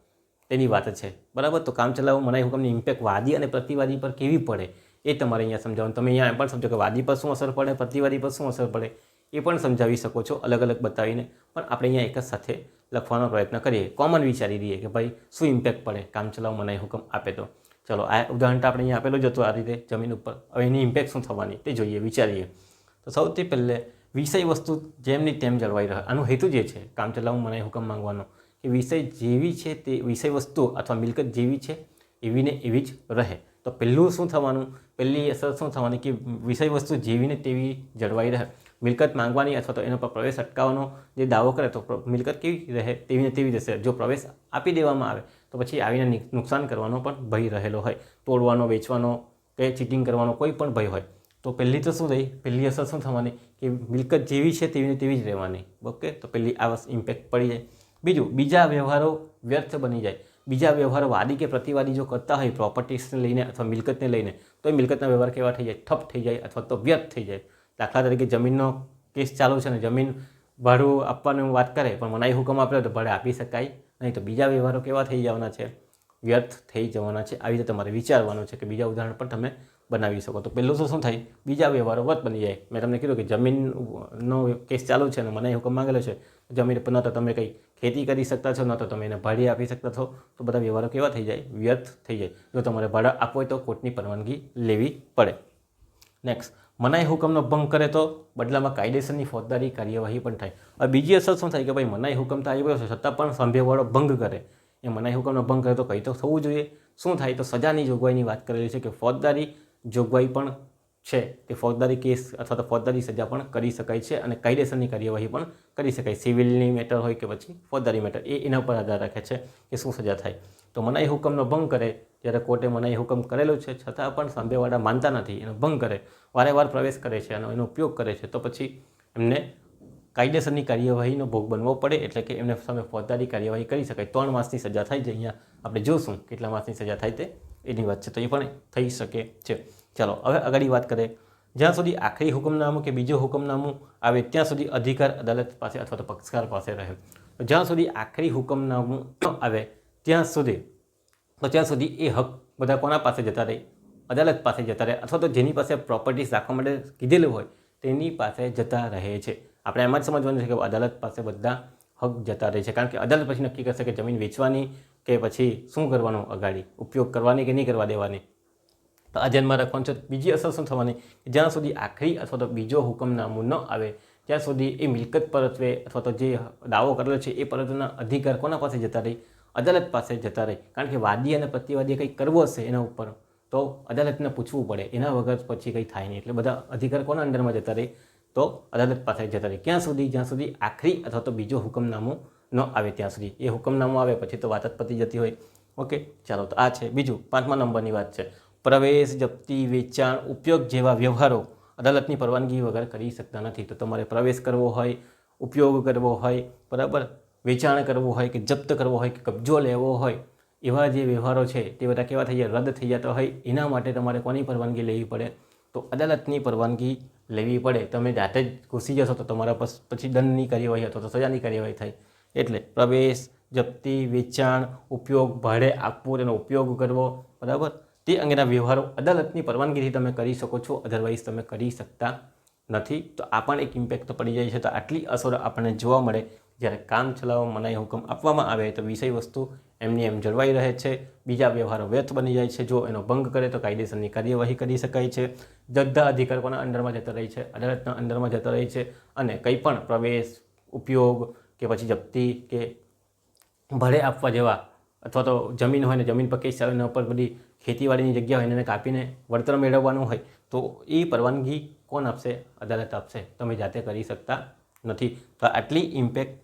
તેની વાત છે. બરાબર, તો કામચલાઉ મનાઈ હુકમની ઇમ્પેક્ટ વાદી અને પ્રતિવાદી પર કેવી પડે એ તમારે અહીંયા સમજાવવાનું. તમે અહીંયા એમ પણ સમજો કે વાદી પર શું અસર પડે, પ્રતિવાદી પર શું અસર પડે, એ પણ સમજાવી શકો છો અલગ અલગ બતાવીને. પણ આપણે અહીંયા એક જ સાથે લખવાનો પ્રયત્ન કરીએ, કોમન વિચારી દઈએ કે ભાઈ શું ઇમ્પેક્ટ પડે કામચલાઉ મનાઈ હુકમ આપે તો. ચલો, આ ઉદાહરણ તો આપણે અહીંયા આપેલું જ હતું આ રીતે જમીન ઉપર. હવે એની ઇમ્પેક્ટ શું થવાની તે જોઈએ, વિચારીએ. તો સૌથી પહેલે વિષય વસ્તુ જેમની તેમ જળવાઈ રહે. આનો હેતુ જે છે કામચલાઉ મનાઈ હુકમ માંગવાનો, કે વિષય જેવી છે તે વિષય વસ્તુ અથવા મિલકત જેવી છે એવી ને એવી જ રહે. તો પહેલું શું થવાનું, પહેલી અસર શું થવાની કે વિષય વસ્તુ જેવીને તેવી જળવાઈ રહે. મિલકત માંગવાની અથવા તો એના પર પ્રવેશ અટકાવવાનો જે દાવો કરે તો મિલકત કેવી રહે, તેવી ને તેવી રહેશે. જો પ્રવેશ આપી દેવામાં આવે તો પછી આવીને નુકસાન કરવાનો પણ ભય રહેલો હોય, તોડવાનો, વેચવાનો કે ચીટિંગ કરવાનો કોઈ પણ ભય હોય. તો પહેલી તો શું થઈ, પહેલી અસર શું થવાની કે મિલકત જેવી છે તેવી ને તેવી જ રહેવાની. ઓકે, તો પહેલી આ ઇમ્પેક્ટ પડી જાય. બીજું, બીજા વ્યવહારો વ્યર્થ બની જાય. બીજા વ્યવહારો વાદી કે પ્રતિવાદી જો કરતા હોય પ્રોપર્ટીસને લઈને અથવા મિલકતને લઈને, તો એ મિલકતના વ્યવહાર કેવા થઈ જાય, ઠપ થઈ જાય અથવા તો વ્યર્થ થઈ જાય. દાખલા તરીકે જમીનનો કેસ ચાલુ છે ને જમીન ભાડું આપવાની વાત કરે પણ મનાઈ હુકમ આપ્યો તો ભાડે આપી શકાય નહીં, તો બીજા વ્યવહારો કેવા થઈ જવાના છે, વ્યર્થ થઈ જવાના છે. આવી રીતે તમારે વિચારવાનું છે કે બીજા ઉદાહરણ પણ તમે બનાવી શકો. તો પહેલું શું થાય, બીજા વ્યવહારો વ્યર્થ બની જાય. મેં તમને કીધું કે જમીનનો કેસ ચાલુ છે અને મનાઈ હુકમ માંગેલો છે, જમીન પર ન તો તમે કંઈ ખેતી કરી શકતા છો, ન તો તમે એને ભાડે આપી શકતા છો, તો બધા વ્યવહારો કેવા થઈ જાય, વ્યર્થ થઈ જાય. જો તમારે ભાડા આપવું હોય તો કોર્ટની પરવાનગી લેવી પડે. નેક્સ્ટ, મનાઈ હુકમનો ભંગ કરે તો બદલામાં કાયદેસરની ફોજદારી કાર્યવાહી પણ થાય. હવે બીજી અસર શું થાય કે ભાઈ મનાઈ હુકમ તો આવ્યો છે છતાં પણ સાંભેવાળો ભંગ કરે, એ મનાઈ હુકમનો ભંગ કરે તો કંઈ તો થવું જોઈએ. શું થાય, તો સજાની જોગવાઈની વાત કરેલી છે કે ફોજદારી જોગવાઈ પણ છે કે ફોજદારી કેસ અથવા તો ફોજદારી સજા પણ કરી શકાય છે અને કાયદેસરની કાર્યવાહી પણ કરી શકાય. સિવિલની મેટર હોય કે પછી ફોજદારી મેટર, એ એના પર આધાર રાખે છે કે શું સજા થાય. તો મનાઈ હુકમનો ભંગ કરે, જ્યારે કોર્ટે મનાઈ હુકમ કરેલો છે છતાં પણ સાંભેવાળા માનતા નથી, એનો ભંગ કરે, વારે પ્રવેશ કરે છે અને એનો ઉપયોગ કરે છે, તો પછી એમને કાયદેસરની કાર્યવાહીનો ભોગ બનવો પડે. એટલે કે એમને સામે ફોજદારી કાર્યવાહી કરી શકાય. 3 માસની સજા થાય છે. અહીંયા આપણે જોશું કેટલા માસની સજા થાય તે એની વાત છે, તો એ પણ થઈ શકે છે. ચાલો, હવે આગળની વાત કરીએ. જ્યાં સુધી આખરી હુકમનામું કે બીજો હુકમનામું આવે ત્યાં સુધી અધિકાર અદાલત પાસે અથવા તો પક્ષકાર પાસે રહે. જ્યાં સુધી આખરી હુકમનામું ન આવે ત્યાં સુધી એ હક બધા કોના પાસે જતા રહે, અદાલત પાસે જતા રહે, અથવા તો જેની પાસે પ્રોપર્ટીઝ રાખવા માટે કીધેલું હોય તેની પાસે જતા રહે છે. આપણે એમ જ સમજવાનું છે કે અદાલત પાસે બધા હક જતા રહે છે, કારણ કે અદાલત પછી નક્કી કરશે કે જમીન વેચવાની કે પછી શું કરવાનું, અગાડી ઉપયોગ કરવાની કે નહીં કરવા દેવાની. તો આ ધ્યાનમાં રાખવાનું છે. બીજી અસર શું થવાની, જ્યાં સુધી આખરી અથવા તો બીજો હુકમનામું ન આવે ત્યાં સુધી એ મિલકત પરત્વે અથવા તો જે દાવો કરેલો છે એ પરત્વેના અધિકાર કોના પાસે જતા રહી, અદાલત પાસે જતા રહી. કારણ કે વાદી અને પ્રતિવાદીએ કંઈ કરવું હશે એના ઉપર તો અદાલતને પૂછવું પડે, એના વગર પછી કંઈ થાય નહીં. એટલે બધા અધિકાર કોના અંદરમાં જતા રહી, તો અદાલત પાસે જતા રહી. ક્યાં સુધી, જ્યાં સુધી આખરી અથવા તો બીજો હુકમનામું ન આવે ત્યાં સુધી. એ હુકમનામું આવે પછી તો વાત જ પતી જતી હોય. ઓકે, ચાલો, તો આ છે. બીજું 5મા નંબરની વાત છે, પ્રવેશ, જપ્તી, વેચાણ, ઉપયોગ જેવા વ્યવહારો અદાલતની પરવાનગી વગર કરી શકતા નથી. તો તમારે પ્રવેશ કરવો હોય, ઉપયોગ કરવો હોય, બરાબર, વેચાણ કરવું હોય કે જપ્ત કરવો હોય કે કબજો લેવો હોય, એવા જે વ્યવહારો છે તે બધા કેવા થઈ જાય, રદ થઈ જતા હોય. એના માટે તમારે કોની પરવાનગી લેવી પડે? તો અદાલતની પરવાનગી લેવી પડે. તમે જાતે જ ઘૂસી જશો તો તમારા પછી દંડની કાર્યવાહી અથવા તો સજાની કાર્યવાહી થાય. એટલે પ્રવેશ, જપ્તી, વેચાણ, ઉપયોગ, ભાડે આપવું, તેનો ઉપયોગ કરવો, બરાબર, તે અંગેના વ્યવહારો અદાલતની પરવાનગીથી તમે કરી શકો છો, અધરવાઇઝ તમે કરી શકતા નથી. તો આ પણ એક ઇમ્પેક્ટ તો પડી જાય છે. તો આટલી અસરો આપણને જોવા મળે જ્યારે કામ ચલાવવા મનાઈ હુકમ આપવામાં આવે તો વિષય વસ્તુ એમની એમ જળવાઈ રહે છે. બીજા વ્યવહારો વ્યર્થ બની જાય છે. જો એનો ભંગ કરે તો કાયદેસરની કાર્યવાહી કરી શકાય છે. જદ્દા અધિકાર કોના અંડરમાં જતા રહે છે? અદાલતના અંડરમાં જતા રહે છે. અને કંઈ પણ પ્રવેશ, ઉપયોગ કે પછી જપ્તી કે ભાડે આપવા જેવા, અથવા તો જમીન હોય ને જમીન પર કેસ ચાલે, એના ઉપર બધી ખેતીવાડીની જગ્યા હોય એને કાપીને વળતર મેળવવાનું હોય તો એ પરવાનગી કોણ આપશે? અદાલત આપશે. તમે જાતે કરી શકતા નથી. તો આટલી ઇમ્પેક્ટ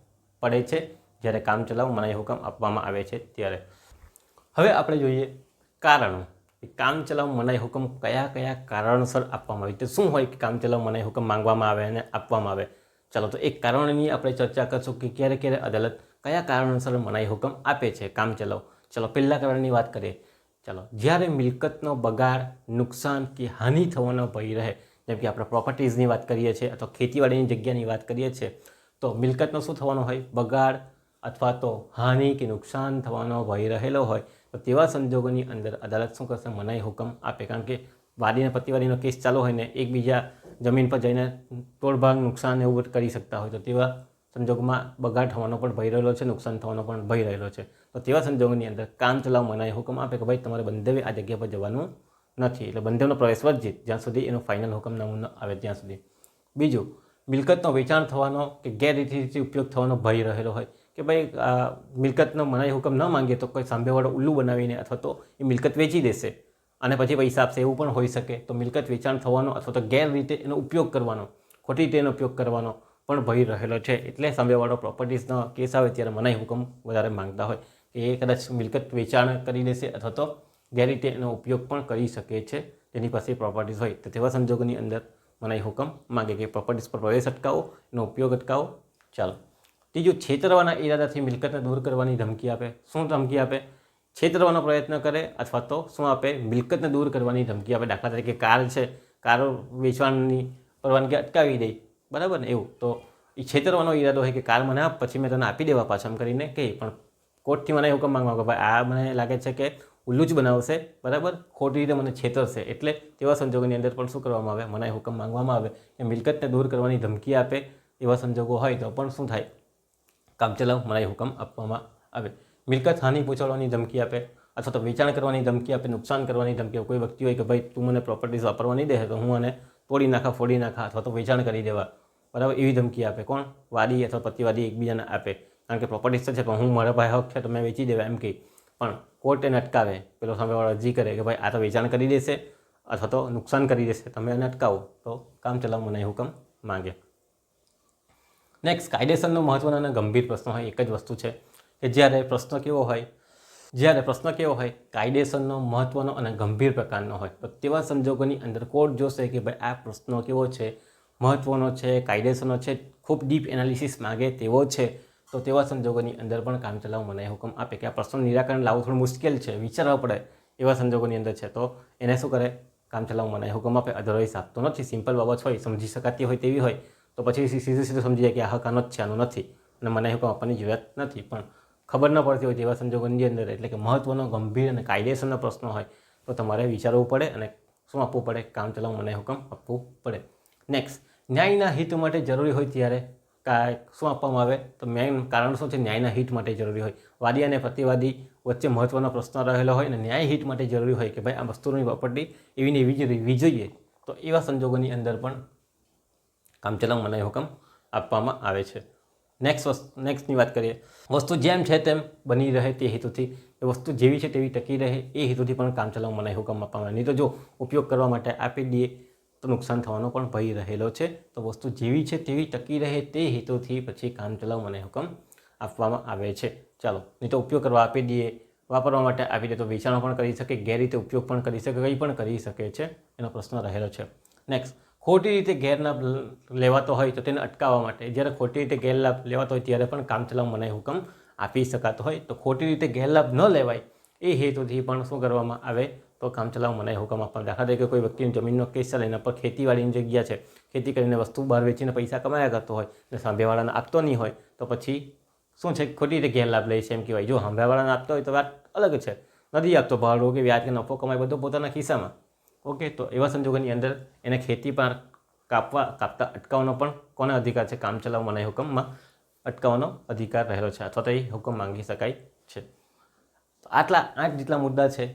પડે છે જ્યારે કામચલાઉ મનાઈ હુકમ આપવામાં આવે છે ત્યારે. હવે આપણે જોઈએ કારણો. કામચલાઉ મનાઈ હુકમ કયા કયા કારણસર આપવામાં આવે? તો શું હોય કે કામચલાઉ મનાઈ હુકમ માંગવામાં આવે અને આપવામાં આવે? ચાલો, તો એક કારણની આપણે ચર્ચા કરશું કે ક્યારે ક્યારે અદાલત કયા કારણસર મનાઈ હુકમ આપે છે કામચલાઉ. ચલો, પહેલા કારણની વાત કરીએ. ચાલો, જ્યારે મિલકતનો બગાડ, નુકસાન કે હાનિ થવાનો ભય રહે, જેમ કે આપણે પ્રોપર્ટીઝની વાત કરીએ છીએ અથવા ખેતીવાડીની જગ્યાની વાત કરીએ છીએ, તો મિલકતનો શું થવાનો હોય? બગાડ અથવા તો હાનિ કે નુકસાન થવાનો ભય રહેલો હોય તો તેવા સંજોગોની અંદર અદાલત શું કરશે? મનાઈ હુકમ આપે. કારણ કે વાદી અને પ્રતિવાદીનો કેસ ચાલુ હોય ને એકબીજા જમીન પર જઈને તોડભાગ, નુકસાન એવું કરી શકતા હોય તો તેવા સંજોગોમાં બગાડ થવાનો પણ ભય રહેલો છે, નુકસાન થવાનો પણ ભય રહેલો છે. તો તેવા સંજોગોની અંદર કામચલાઉ મનાઈ હુકમ આપે કે ભાઈ તમારે બંધવે આ જગ્યા પર જવાનું નથી. એટલે બંધવનો પ્રવેશ વર્જિત જ્યાં સુધી એનો ફાઇનલ હુકમનામું ન આવે ત્યાં સુધી. બીજું, મિલકતનો વેચાણ થવાનો કે ગેરરીતિથી ઉપયોગ થવાનો ભય રહેલો હોય કે ભાઈ મિલકતનો મનાઈ હુકમ ન માંગીએ તો કોઈ સાંભેવાળો ઉલ્લુ બનાવીને અથવા તો એ મિલકત વેચી દેશે અને પછી પૈસા આપશે, એવું પણ હોઈ શકે. તો મિલકત વેચાણ થવાનો અથવા તો ગેરરીતે એનો ઉપયોગ કરવાનો, ખોટી રીતે એનો ઉપયોગ કરવાનો પણ ભય રહેલો છે. એટલે સાંભેવાળો પ્રોપર્ટીઝનો કેસ આવે ત્યારે મનાઈ હુકમ વધારે માંગતા હોય કે એ કદાચ મિલકત વેચાણ કરી દેશે અથવા તો ગેરરીતે એનો ઉપયોગ પણ કરી શકે છે તેની પાસે પ્રોપર્ટીઝ હોય. તો તેવા સંજોગોની અંદર મનાઈ હુકમ માંગે કે પ્રોપર્ટીઝ પર પ્રવેશ અટકાવો, એનો ઉપયોગ અટકાવો. ચાલો, ત્રીજું, છેતરવાના ઈરાદાથી મિલકતને દૂર કરવાની ધમકી આપે. શું ધમકી આપે? છેતરવાનો પ્રયત્ન કરે અથવા તો શું આપે? મિલકતને દૂર કરવાની ધમકી આપે. દાખલા તરીકે કાર છે, કાર વેચવાની પરવાનગી અટકાવી દે, બરાબર ને, એવું. તો એ છેતરવાનો ઈરાદો હોય કે કાર મને આપ, પછી મેં તને આપી દેવા પાછા કરીને કહે. પણ કોર્ટથી મને હુકમ માંગવા કે ભાઈ આ મને લાગે છે કે ઉલ્લુ જ બનાવશે, બરાબર, ખોટી રીતે મને છેતરશે. એટલે તેવા સંજોગોની અંદર પણ શું કરવામાં આવે? મનાઈ હુકમ માંગવામાં આવે કે મિલકતને દૂર કરવાની ધમકી આપે. એવા સંજોગો હોય તો પણ શું થાય? કામચલાઉ મનાઈ હુકમ આપવામાં આવે. મિલકત હાનિ પહોંચાડવાની ધમકી આપે અથવા તો વેચાણ કરવાની ધમકી આપે, નુકસાન કરવાની ધમકી આપે. કોઈ વ્યક્તિ હોય કે ભાઈ તું મને પ્રોપર્ટીઝ વાપરવા નહીં દે તો હું આને તોડી નાખા, ફોડી નાખા અથવા તો વેચાણ કરી દેવા, બરાબર, એવી ધમકી આપે. કોણ? વાદી અથવા પ્રતિવાદી એકબીજાને આપે. કારણ કે પ્રોપર્ટીઝ તો છે પણ હું મારા પાસે હક છે તો મેં વેચી દેવા એમ કહી. પણ કોર્ટ એને અટકાવે. પેલો સામેવાળો અરજી કરે કે ભાઈ આ તો વેચાણ કરી દેશે અથવા તો નુકસાન કરી દેશે, તમે એને અટકાવો. તો કામચલાઉ મનાઈ હુકમ માંગે. નેક્સ્ટ, કાયદેસરનો મહત્વનો અને ગંભીર પ્રશ્ન હોય. એક જ વસ્તુ છે કે જ્યારે પ્રશ્ન કેવો હોય? કાયદેસરનો મહત્વનો અને ગંભીર પ્રકારનો હોય. તો તેવા સંજોગોની અંદર કોર્ટ જોશે કે ભાઈ આ પ્રશ્ન કેવો છે? મહત્વનો છે, કાયદેસરનો છે, ખૂબ ડીપ એનાલિસિસ માગે તેવો છે. તો તેવા સંજોગોની અંદર પણ કામચલાઉ મનાઈ હુકમ આપે કે આ પ્રશ્નનું નિરાકરણ લાવવું થોડું મુશ્કેલ છે, વિચારવા પડે એવા સંજોગોની અંદર છે. તો એને શું કરે? કામચલાઉ મનાઈ હુકમ આપે. અધરવાઇઝ આપતો નથી. સિમ્પલ બાબત હોય, સમજી શકાતી હોય તેવી હોય તો પછી સીધું સમજી જાય કે આ હક આનો જ છે, આનો નથી, અને મનાઈ હુકમ આપવાની જરૂરિયાત નથી. પણ ખબર ન પડતી હોય તેવા સંજોગોની અંદર, એટલે કે મહત્વનો, ગંભીર અને કાયદેસરનો પ્રશ્ન હોય તો તમારે વિચારવું પડે અને શું આપવું પડે? કામચલાઉ મનાઈ હુકમ આપવું પડે. નેક્સ્ટ, ન્યાયના હિત માટે જરૂરી હોય ત્યારે શું આપવામાં આવે? તો મેઇન કારણ શું છે? ન્યાયના હિત માટે જરૂરી હોય. વાદી અને પ્રતિવાદી વચ્ચે મહત્વનો પ્રશ્ન રહેલો હોય અને ન્યાય હિત માટે જરૂરી હોય કે ભાઈ આ વસ્તુની પ્રોપર્ટી એવી ને એવી જ રહેવી જોઈએ. તો એવા સંજોગોની અંદર પણ કામચલાઉ મનાઈ હુકમ આપવામાં આવે છે. નેક્સ્ટની વાત કરીએ. વસ્તુ જેમ છે તેમ બની રહે તે હેતુથી, એ વસ્તુ જેવી છે તેવી ટકી રહે એ હેતુથી પણ કામચલાઉ મનાઈ હુકમ આપવામાં આવે. નહીં તો જો ઉપયોગ કરવા માટે આપી દઈએ તો નુકસાન થવાનો પણ ભય રહેલો છે. તો વસ્તુ જેવી છે તેવી ટકી રહે તે હેતુથી પછી કામચલાઉ મનાઈ હુકમ આપવામાં આવે છે. ચાલો, નહીં તો ઉપયોગ કરવા આપી દઈએ વાપરવા માટે આપી દે તો વેચાણ પણ કરી શકે, ગેરરીતે ઉપયોગ પણ કરી શકે, કંઈ પણ કરી શકે છે, એનો પ્રશ્ન રહેલો છે. નેક્સ્ટ, ખોટી રીતે ગેરલાભ લેવાતો હોય તો તેને અટકાવવા માટે, જ્યારે ખોટી રીતે ગેરલાભ લેવાતો હોય ત્યારે પણ કામચલાઉ મનાઈ હુકમ આપી શકાતો હોય. તો ખોટી રીતે ગેરલાભ ન લેવાય એ હેતુથી પણ શું કરવામાં આવે તો કામચલાઉ મનાઈ હુકમ આપવામાં. દાખલા તરીકે કોઈ વ્યક્તિની જમીનનો કેસ ચાલે, એના પર ખેતીવાડીની જગ્યા છે, ખેતી કરીને વસ્તુ બહાર વેચીને પૈસા કમાયા કરતો હોય અને સાંભેવાળાને આપતો નહીં હોય તો પછી શું છે, ખોટી રીતે ગેરલાભ લે છે એમ કહેવાય. જો સાંભેવાળાને આપતો હોય તો વાત અલગ છે, નથી આપતો, ભાડું કે વ્યાજ કે નફો કમાય બધો પોતાના ખિસ્સામાં. ઓકે, તો એવા સંજોગોની અંદર એને ખેતી પર કાપતા અટકાવવાનો પણ કોનો અધિકાર છે? કામચલાઉ મનાઈ હુકમમાં અટકાવવાનો અધિકાર રહેલો છે, અથવા તો એ હુકમ માંગી શકાય છે. તો આટલા 8 જેટલા મુદ્દા છે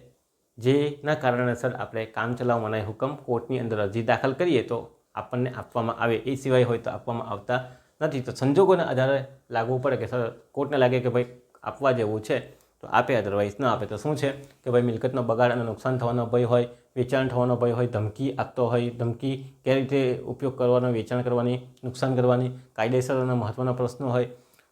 જેના કારણસર આપણે કામચલાઉ મનાઈ હુકમ કોર્ટની અંદર અરજી દાખલ કરીએ તો આપણને આપવામાં આવે, એ સિવાય હોય તો આપવામાં આવતા નથી. તો સંજોગોના આધારે લાગવું પડે કે સર કોર્ટને લાગે કે ભાઈ આપવા જેવું છે તો આપે, અધરવાઇઝ ન આપે. તો શું છે કે ભાઈ મિલકતનો બગાડ અને નુકસાન થવાનો ભય હોય, વેચાણ થવાનો ભય હોય, ધમકી આપતો હોય, ધમકી કઈ રીતે ઉપયોગ કરવાનો, વેચાણ કરવાની, નુકસાન કરવાની, કાયદેસર અને મહત્ત્વના પ્રશ્નો હોય,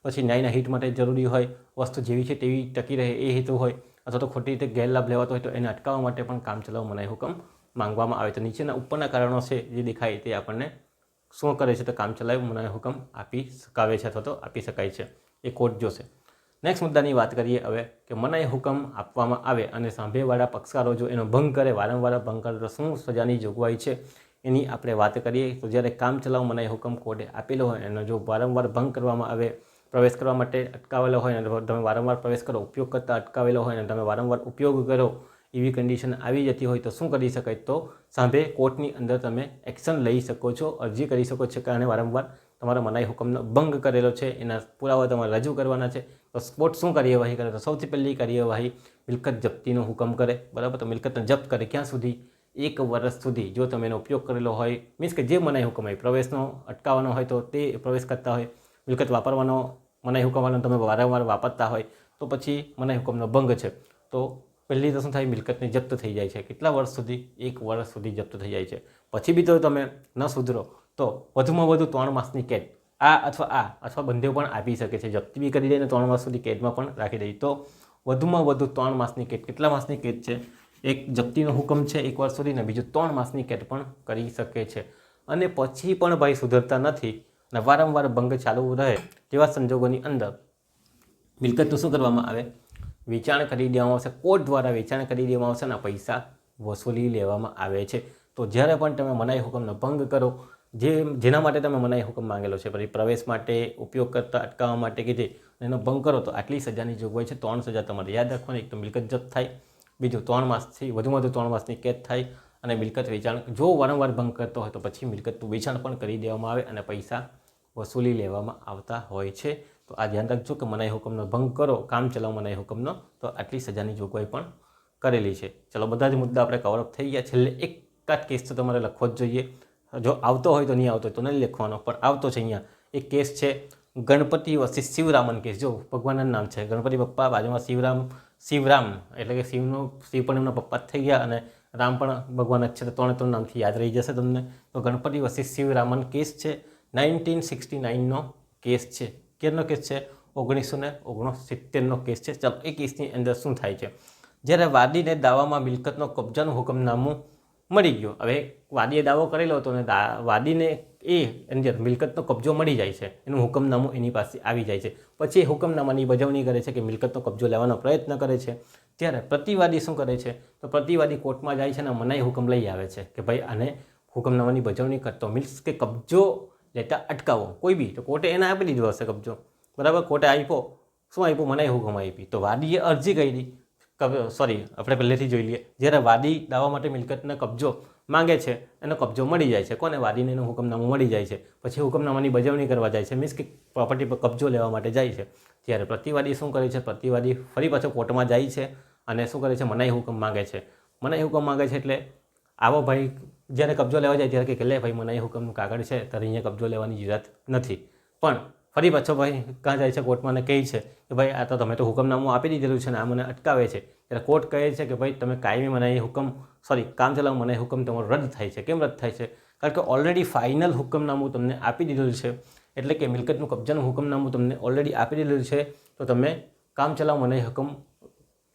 પછી ન્યાયના હિત માટે જરૂરી હોય, વસ્તુ જેવી છે તેવી ટકી રહે એ હેતુ હોય, અથવા તો ખોટી રીતે ગેરલાભ લેવાતો હોય તો એને અટકાવવા માટે પણ કામચલાઉ મનાઈ હુકમ માંગવામાં આવે. તો નીચેના ઉપરના કારણો છે જે દેખાય તે આપણને શું કરે છે તો કામચલાઉ મનાઈ હુકમ આપી શકાવે છે અથવા તો આપી શકાય છે, એ કોર્ટ જોશે. નેક્સ્ટ મુદ્દાની વાત કરીએ હવે કે મનાઈ હુકમ આપવામાં આવે અને સાંભેવાળા પક્ષકારો જો એનો ભંગ કરે, વારંવાર ભંગ કરે તો શું સજાની જોગવાઈ છે એની આપણે વાત કરીએ. તો જ્યારે કામચલાઉ મનાઈ હુકમ કોર્ટે આપેલો હોય એનો જો વારંવાર ભંગ કરવામાં આવે, પ્રવેશ કરવા માટે અટકાવેલો હોય અને તમે વારંવાર પ્રવેશ કરો, ઉપયોગ કરતાં અટકાવેલો હોય અને તમે વારંવાર ઉપયોગ કરો એવી કન્ડિશન આવી જતી હોય તો શું કરી શકાય? તો સાંભે કોર્ટની અંદર તમે એક્શન લઈ શકો છો, અરજી કરી શકો છો કે આને વારંવાર તમારા મનાઈ હુકમનો ભંગ કરેલો છે, એના પુરાવા તમારે રજૂ કરવાના છે. તો કોર્ટ શું કાર્યવાહી કરે? તો સૌથી પહેલી કાર્યવાહી મિલકત જપ્તીનો હુકમ કરે, બરાબર. તો મિલકતને જપ્ત કરે ક્યાં સુધી? 1 વર્ષ સુધી. જો તમે એનો ઉપયોગ કરેલો હોય, મીન્સ કે જે મનાઈ હુકમ હોય, પ્રવેશનો અટકાવવાનો હોય તો તે પ્રવેશ કરતા હોય, મિલકત વાપરવાનો મનાઈ હુકમવાનો તમે વારંવાર વાપરતા હોય તો પછી મનાઈ હુકમનો ભંગ છે. તો પહેલી તો શું થાય? મિલકતને જપ્ત થઈ જાય છે. કેટલા વર્ષ સુધી? 1 વર્ષ સુધી જપ્ત થઈ જાય છે. પછી બી તો તમે ન સુધરો તો વધુમાં વધુ 3 માસની કેદ આ અથવા બંને પણ આપી શકે છે. જપ્તી બી કરી દે અને 3 માસ સુધી કેદમાં પણ રાખી દે તો વધુમાં વધુ 3 માસની કેદ. કેટલા માસની કેદ છે? એક જપ્તીનો હુકમ છે 1 વર્ષ સુધી, ને બીજું 3 માસની કેદ પણ કરી શકે છે. અને પછી પણ ભાઈ સુધરતા નથી અને વારંવાર ભંગ ચાલુ રહે તેવા સંજોગોની અંદર મિલકતનું શું કરવામાં આવે? વેચાણ કરી દેવામાં આવશે, કોર્ટ દ્વારા વેચાણ કરી દેવામાં આવશે અને પૈસા વસૂલી લેવામાં આવે છે. તો જ્યારે પણ તમે મનાઈ હુકમનો ભંગ કરો, જેના માટે તમે મનાઈ હુકમ માંગેલો છે, પછી પ્રવેશ માટે, ઉપયોગ કરતા અટકાવવા માટે કે જે એનો ભંગ કરો તો આટલી સજાની જોગવાઈ છે. 3 સજા તમારે યાદ રાખવાની. એક તો મિલકત જપ્ત થાય, બીજું 3 માસથી વધુમાં વધુ 3 માસની કેદ થાય, અને મિલકત વેચાણ જો વારંવાર ભંગ કરતો હોય તો પછી મિલકતનું વેચાણ પણ કરી દેવામાં આવે અને પૈસા વસૂલી લેવામાં આવતા હોય છે. તો આ ધ્યાન રાખજો કે મનાઈ હુકમનો ભંગ કરો, કામચલાઉ મનાઈ હુકમનો, તો આટલી સજાની જોગવાઈ પણ કરેલી છે. ચલો, બધા જ મુદ્દા આપણે કવરઅપ થઈ ગયા. છેલ્લે એક કેસ તો તમારે લખવો જ જોઈએ. જો આવતો હોય તો નહીં આવતો હોય તો નહીં લખવાનો, પણ આવતો છે. અહીંયા એક કેસ છે ગણપતિ વર્સિસ શિવરામન કેસ. જો ભગવાનના નામ છે ગણપતિ બપ્પા, બાજુમાં શિવરામ એટલે કે શિવ પણ એમના પપ્પા થઈ ગયા અને રામ પણ ભગવાન જ છે. તો 3 નામથી યાદ રહી જશે તમને. તો ગણપતિ વર્સિસ શિવરામન કેસ છે, 1969નો કેસ છે. ક્યારનો કેસ છે? 1969નો કેસ છે. ચાલો, એ કેસની અંદર શું થાય છે? જ્યારે વાદીને દાવામાં મિલકતનો કબજાનું હુકમનામું મળી ગયો. હવે વાદીએ દાવો કરેલો હતો અને વાદીને અંદર મિલકતનો કબજો મળી જાય છે, એનું હુકમનામું એની પાસે આવી જાય છે. પછી એ હુકમનામાની બજવણી કરે છે કે મિલકતનો કબજો લેવાનો પ્રયત્ન કરે છે. ત્યારે પ્રતિવાદી શું કરે છે? તો પ્રતિવાદી કોર્ટમાં જાય છે અને મનાઈ હુકમ લઈ આવે છે કે ભાઈ આને હુકમનામાની બજવણી કરતો, મીન્સ કે કબજો લેતા અટકાવો. કોઈ બી તો કોર્ટે એને આપી દીધો હશે કબજો, બરાબર. કોર્ટે આપ્યો, શું આપ્યું? મનાઈ હુકમ આપી. તો વાદીએ અરજી કરી, આપણે પહેલેથી જોઈ લઈએ. જ્યારે વાદી દાવા માટે મિલકતનો કબજો માંગે છે, એનો કબજો મળી જાય છે. કોને? વાદીને એનું હુકમનામું મળી જાય છે. પછી હુકમનામાની બજવણી કરવા જાય છે, મીન્સ કે પ્રોપર્ટી પર કબજો લેવા માટે જાય છે. ત્યારે પ્રતિવાદી શું કરે છે? પ્રતિવાદી ફરી પાછો કોર્ટમાં જાય છે અને શું કરે છે? મનાઈ હુકમ માંગે છે. મનાઈ હુકમ માંગે છે એટલે આવો ભાઈ જ્યારે કબજો લેવા જાય ત્યારે કે લે ભાઈ મનાઈ હુકમનું કાગળ છે, તારે અહીંયા કબજો લેવાની જરૂરત નથી. પણ ફરી પાછો ભાઈ કાં જાય છે? કોર્ટમાં ને કહે છે કે ભાઈ આ તો તમે તો હુકમનામું આપી દીધેલું છે ને આ મને અટકાવે છે. ત્યારે કોર્ટ કહે છે કે ભાઈ તમે કાયમી મનાઈ કામચલાઉ મનાઈ હુકમ તમારો રદ થાય છે. કેમ રદ થાય છે? કારણ કે ઓલરેડી ફાઇનલ હુકમનામું તમને આપી દીધેલું છે, એટલે કે મિલકતનું કબજાનું હુકમનામું તમને ઓલરેડી આપી દીધેલું છે. તો તમે કામચલાઉ મનાઈ હુકમ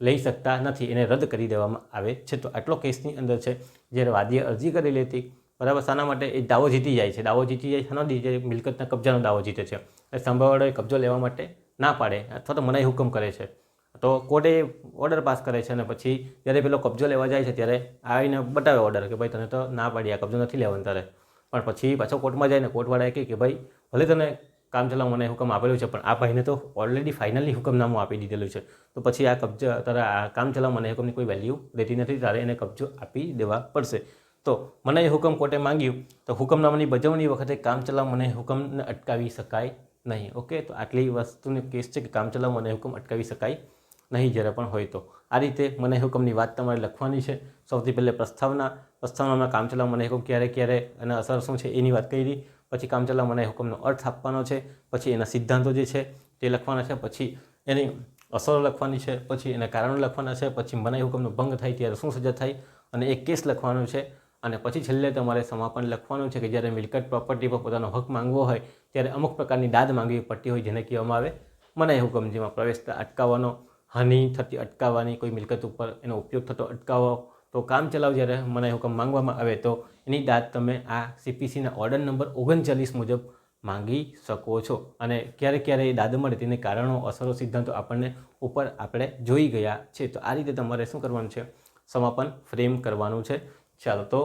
લઈ શકતા નથી, એને રદ કરી દેવામાં આવે છે. તો આટલો કેસની અંદર છે. જ્યારે વાદીએ અરજી કરેલી હતી, બરાબર, શાના માટે? એ દાવો જીતી જાય છે. દાવો જીતી જાય શાનો? જે મિલકતના કબજાનો દાવો જીતે છે. એ સાંભળવાવાળો કબજો લેવા માટે ના પાડે અથવા તો મનાઈ હુકમ કરે છે, તો કોર્ટે ઓર્ડર પાસ કરે છે અને પછી જ્યારે પેલો કબજો લેવા જાય છે ત્યારે આવીને બતાવે ઓર્ડર કે ભાઈ તને તો ના પાડી, આ કબજો નથી લેવાનો તારે. પણ પછી પાછો કોર્ટમાં જાય ને કોર્ટવાળાએ કહે કે ભાઈ ભલે તને કામચલાઉ મનાઈ હુકમ આપેલું છે, પણ આ ભાઈને તો ઓલરેડી ફાઇનલી હુકમનામું આપી દીધેલું છે, તો પછી આ કબજા તારા આ કામચલાઉ મનાઈ હુકમની કોઈ વેલ્યુ રહેતી નથી, તારે એને કબજો આપી દેવા પડશે. તો મનાઈ હુકમ કોર્ટે માંગ્યું, તો હુકમનામાની બજવણી વખતે કામચલાઉ મનાઈ હુકમને અટકાવી શકાય નહીં. ઓકે, તો આટલી વસ્તુનો કેસ છે કે કામચલાઉ મનાઈ હુકમ અટકાવી શકાય નહીં જ્યારે પણ હોય તો. આ રીતે મનાઈ હુકમની વાત તમારે લખવાની છે. સૌથી પહેલે પ્રસ્તાવનામાં કામચલાઉ મનાઈ હુકમ ક્યારે અને અસર શું છે એની વાત કરી. પછી કામચલાઉ મનાઈ હુકમનો અર્થ આપવાનો છે, પછી એના સિદ્ધાંતો જે છે તે લખવાના છે, પછી એની અસરો લખવાની છે, પછી એના કારણો લખવાના છે, પછી મનાઈ હુકમનો ભંગ થાય ત્યારે શું સજા થાય અને એક કેસ લખવાનો છે, અને પછી છેલ્લે તમારે સમાપન લખવાનું છે કે જ્યારે મિલકત પ્રોપર્ટી પર પોતાનો હક માંગવો હોય ત્યારે અમુક પ્રકારની દાદ માંગવી પડતી હોય, જેને કહેવામાં આવે મનાઈ હુકમ, જેમાં પ્રવેશતા અટકાવવાનો, હાનિ થતી અટકાવવાની, કોઈ મિલકત ઉપર એનો ઉપયોગ થતો અટકાવવો. તો કામચલાઉ જ્યારે મનાઈ હુકમ માંગવામાં આવે તો એની દાદ તમે આ CPCના ઓર્ડર નંબર 39 મુજબ માંગી શકો છો. અને ક્યારે એ દાદ મળે તેને કારણો, અસરો, સિદ્ધાંતો આપણે જોઈ ગયા છે. તો આ રીતે તમારે શું કરવાનું છે? સમાપન ફ્રેમ કરવાનું છે. ચાલો, તો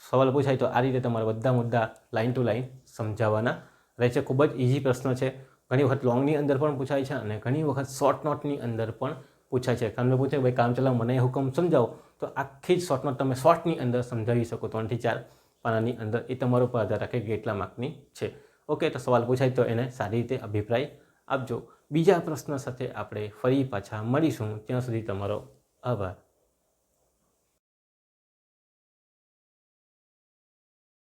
સવાલ પૂછાય તો આ રીતે તમારે બધા મુદ્દા લાઇન ટુ લાઇન સમજાવવાના રહે છે. ખૂબ જ ઇઝી પ્રશ્ન છે. ઘણી વખત લોંગની અંદર પણ પૂછાય છે અને ઘણી વખત શોર્ટ નોટની અંદર પણ પૂછાય છે. તમને પૂછે ભાઈ કામચલાઉ મનાઈ હુકમ સમજાવો, તો આખી જ શોર્ટ નોટ તમે શોર્ટની અંદર સમજાવી શકો 3 થી 4 પાનાની અંદર. એ તમારો પર આધાર રાખે કે કેટલા માર્કની છે. ઓકે, તો સવાલ પૂછાય તો એને સારી રીતે અભિપ્રાય આપજો. બીજા પ્રશ્ન સાથે આપણે ફરી પાછા મળીશું. ત્યાં સુધી તમારો આભાર.